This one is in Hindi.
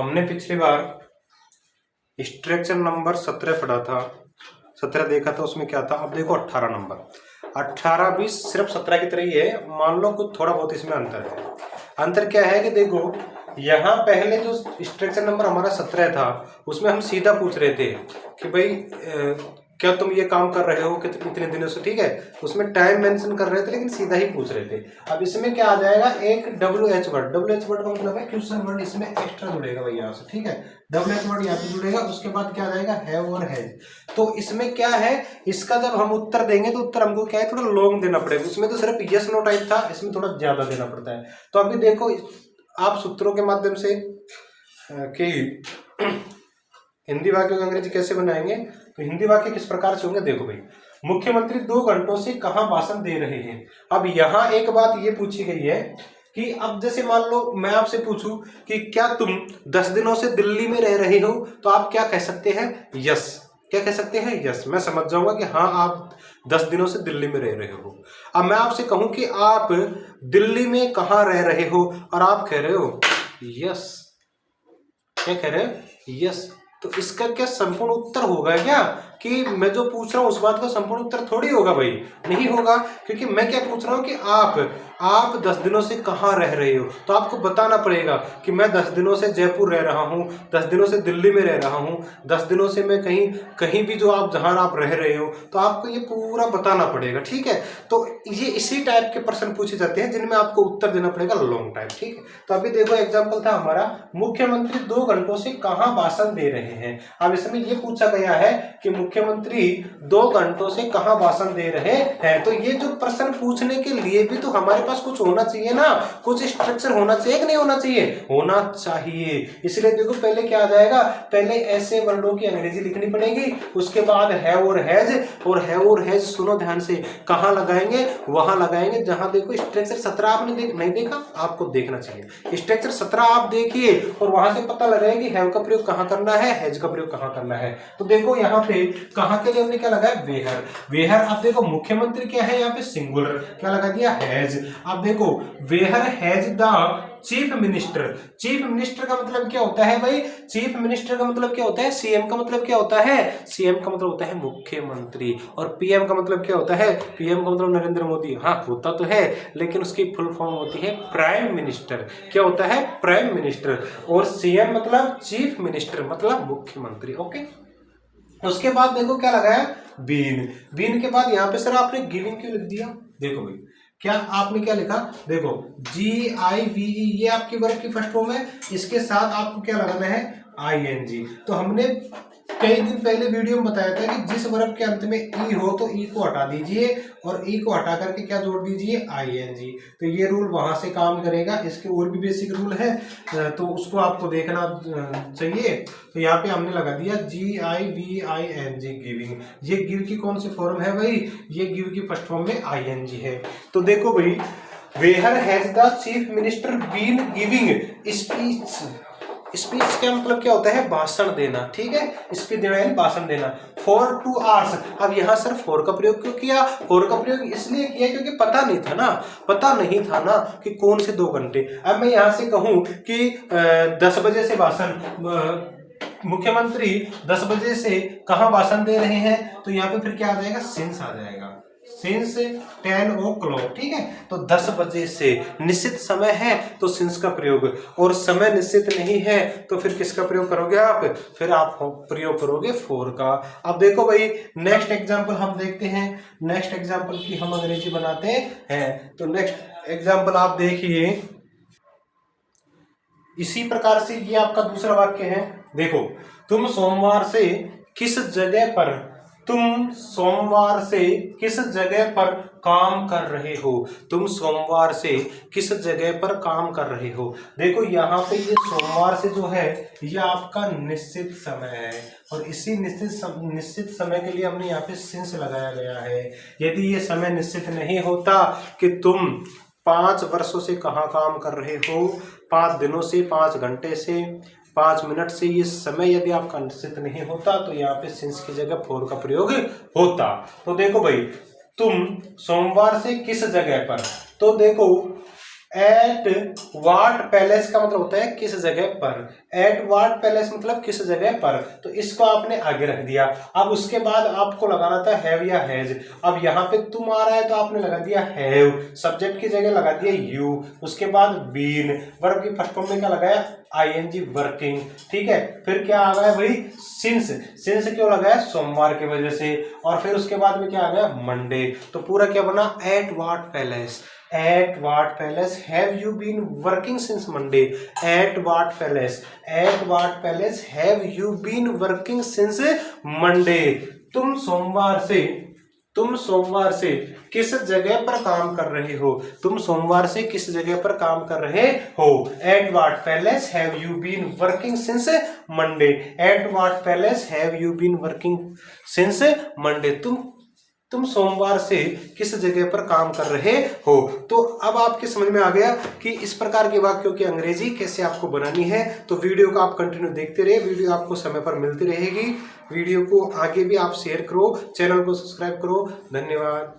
हमने पिछली बार स्ट्रक्चर नंबर 17 पढ़ा था, 17 देखा था, उसमें क्या था। अब देखो 18 नंबर, 18 भी सिर्फ 17 की तरह ही है, मान लो कुछ थोड़ा बहुत इसमें अंतर है। अंतर क्या है कि देखो यहाँ पहले जो स्ट्रक्चर नंबर हमारा 17 था उसमें हम सीधा पूछ रहे थे कि भाई क्या तुम ये काम कर रहे हो कितने दिनों से, ठीक है, उसमें टाइम मेंशन कर रहे थे लेकिन सीधा ही पूछ रहे थे। अब इसमें क्या आ जाएगा, एक WH वर्ड, WH वर्ड का मतलब है क्वेश्चन वर्ड, इसमें एक्स्ट्रा जुड़ेगा भाई यहाँ से, ठीक है, WH वर्ड यहाँ पे जुड़ेगा। उसके बाद क्या आ जाएगा, हैव और हैज। तो इसमें क्या है, इसका जब हम उत्तर देंगे तो उत्तर हमको क्या है, थोड़ा लॉन्ग देना पड़ेगा। उसमें तो सिर्फ यस नो टाइप था, इसमें थोड़ा ज्यादा देना पड़ता है। तो अभी देखो आप सूत्रों के माध्यम से कि हिंदी वाक्य को अंग्रेजी कैसे बनाएंगे, तो हिंदी वाक्य किस प्रकार से होंगे। देखो भाई, मुख्यमंत्री 2 घंटों से कहां भाषण दे रहे हैं। अब यहां एक बात ये पूछी गई है कि अब जैसे मान लो मैं आपसे पूछूं कि क्या तुम 10 दिनों से दिल्ली में रह रहे हो, तो आप क्या कह सकते हैं, यस। क्या कह सकते हैं, यस। मैं समझ जाऊंगा कि हाँ आप 10 दिनों से दिल्ली में रह रहे हो। अब मैं आपसे कहूं कि आप दिल्ली में कहां रह रहे हो, और आप कह रहे हो यस। क्या कह रहे हो, यस। तो इसका क्या संपूर्ण उत्तर होगा क्या, कि मैं जो पूछ रहा हूं उस बात का संपूर्ण उत्तर थोड़ी होगा भाई, नहीं होगा। क्योंकि मैं क्या पूछ रहा हूं कि आप 10 दिनों से कहां रह रहे हो, तो आपको बताना पड़ेगा कि मैं 10 दिनों से जयपुर रह रहा हूं, 10 दिनों से दिल्ली में रह रहा हूं, 10 दिनों से मैं कहीं भी जो आप जहां आप रह रहे हो, तो आपको ये पूरा बताना पड़ेगा, ठीक है। तो ये इसी टाइप के प्रश्न पूछे जाते हैं जिनमें आपको उत्तर देना पड़ेगा लॉन्ग टाइम, ठीक है। तो अभी देखो एग्जाम्पल था हमारा, मुख्यमंत्री 2 घंटों से कहां भाषण दे रहे हैं। अब इसमें ये पूछा गया है कि मुख्यमंत्री 2 घंटों से कहां भाषण दे रहे हैं। तो ये जो प्रश्न पूछने के लिए भी तो हमारे पास कुछ होना चाहिए ना, कुछ स्ट्रक्चर होना चाहिए कि नहीं होना चाहिए, होना चाहिए। इसलिए देखो पहले क्या आ जाएगा, पहले ऐसे वर्डों की अंग्रेजी लिखनी पड़ेगी, उसके बाद हैव और हैज। और हैव और हैज सुनो ध्यान से, कहां लगाएंगे, वहां लगाएंगे जहां देखो स्ट्रक्चर 17 आपने नहीं देखा, आपको देखना चाहिए। स्ट्रक्चर 17 आप देखिए और वहां से पता लगाए कि हैव का प्रयोग कहां करना है, हैज का प्रयोग कहां करना है। तो देखो यहाँ पे कहां के लिए हमने क्या लगाया, वेहर। वेहर अब देखो मुख्यमंत्री क्या है, यहाँ पे सिंगुलर, क्या लगा दिया, हैज। अब देखो वेहर has the chief minister. Chief minister का मतलब क्या होता है भाई, चीफ मिनिस्टर का मतलब क्या होता है, सीएम का मतलब क्या होता है, सीएम का मतलब होता है मुख्यमंत्री। और पीएम का मतलब क्या होता है, पीएम का मतलब नरेंद्र मोदी। हाँ होता तो है, लेकिन उसकी फुल फॉर्म होती है प्राइम मिनिस्टर। क्या होता है, प्राइम मिनिस्टर। और सीएम मतलब चीफ मिनिस्टर, मतलब मुख्यमंत्री। ओके, उसके बाद देखो क्या लगाया, बीन। बीन के बाद यहाँ पे सर आपने गिविंग क्यों लिख दिया। देखो भाई क्या आपने क्या लिखा, देखो GIVE, ये आपकी वर्ब की फर्स्ट फॉर्म है, इसके साथ आपको क्या लगाना है, ING। तो हमने कई दिन पहले वीडियो में बताया था कि जिस वर्ब के अंत में ई हो तो ई को हटा दीजिए और ई को हटा करके क्या जोड़ दीजिए, ING। तो ये रूल वहां से काम करेगा। इसके और भी बेसिक रूल है, तो उसको आपको देखना चाहिए। तो यहाँ पे हमने लगा दिया GIVING, गिविंग। ये गिव की कौन सी फॉर्म है भाई, ये गिव की फर्स्ट फॉर्म में ING है। तो देखो भाई, where has the chief minister been giving speech. Speech का मतलब क्या होता है, भाषण देना, ठीक है, स्पीच देना यानी भाषण देना। For 2 hours। अब यहाँ सर फॉर का प्रयोग क्यों किया, फॉर का प्रयोग इसलिए किया क्योंकि पता नहीं था ना कि कौन से 2 घंटे। अब मैं यहाँ से कहूँ कि 10 बजे से भाषण, मुख्यमंत्री 10 बजे से कहाँ भाषण दे रहे हैं, तो यहाँ पे फिर क्या आ जाएगा, सिंस आ जाएगा, सिंस 10 o'clock, ठीक है। तो 10 बजे से निश्चित समय है तो सिंस का प्रयोग, और समय निश्चित नहीं है तो फिर किसका प्रयोग करोगे आप, फिर आप प्रयोग करोगे फॉर का। अब देखो भाई नेक्स्ट एग्जांपल हम देखते हैं, नेक्स्ट एग्जांपल की हम अंग्रेजी बनाते हैं। तो नेक्स्ट एग्जांपल आप देखिए, इसी प्रकार से ये आपका दूसरा वाक्य है। देखो, तुम सोमवार से किस जगह पर, तुम सोमवार से किस जगह पर काम कर रहे हो, तुम सोमवार से किस जगह पर काम कर रहे हो। देखो यहाँ पे ये सोमवार से जो है ये आपका निश्चित समय है, और इसी निश्चित समय के लिए हमने यहाँ पे सिंस लगाया गया है। यदि ये समय निश्चित नहीं होता कि तुम 5 वर्षों से कहाँ काम कर रहे हो, 5 दिनों से, 5 घंटे से, 5 मिनट से, ये समय यदि आपका निश्चित नहीं होता तो यहाँ पे सिंस की जगह फॉर का प्रयोग होता। तो देखो भाई, तुम सोमवार से किस जगह पर, तो देखो एट व्हाट पैलेस का मतलब होता है किस जगह पर, एट व्हाट पैलेस मतलब किस जगह पर, तो इसको आपने आगे रख दिया। अब उसके बाद आपको लगाना था हैव या हैज। अब यहाँ पे तुम आ रहा है तो आपने लगा दिया हैव, सब्जेक्ट की जगह लगा दिया यू, उसके बाद बीन, वर्ब की फर्स्ट फॉर्म में क्या लगाया आईएनजी वर्किंग, ठीक है। फिर क्या आ गया भाई सिंस, सिंस क्यों लगाया सोमवार की वजह से, और फिर उसके बाद में क्या आ गया मंडे। तो पूरा क्या बना at what palace, at what palace have you been working since Monday, at what palace, at what palace have you been working since Monday. तुम सोमवार से किस जगह पर काम कर रहे हो, तुम सोमवार से किस जगह पर काम कर रहे हो। At what palace have you been working since Monday, at what palace have you been working since Monday. तुम सोमवार से किस जगह पर काम कर रहे हो। तो अब आपके समझ में आ गया कि इस प्रकार के वाक्यों की अंग्रेजी कैसे आपको बनानी है। तो वीडियो को आप कंटिन्यू देखते रहिए, वीडियो आपको समय पर मिलती रहेगी। वीडियो को आगे भी आप शेयर करो, चैनल को सब्सक्राइब करो। धन्यवाद।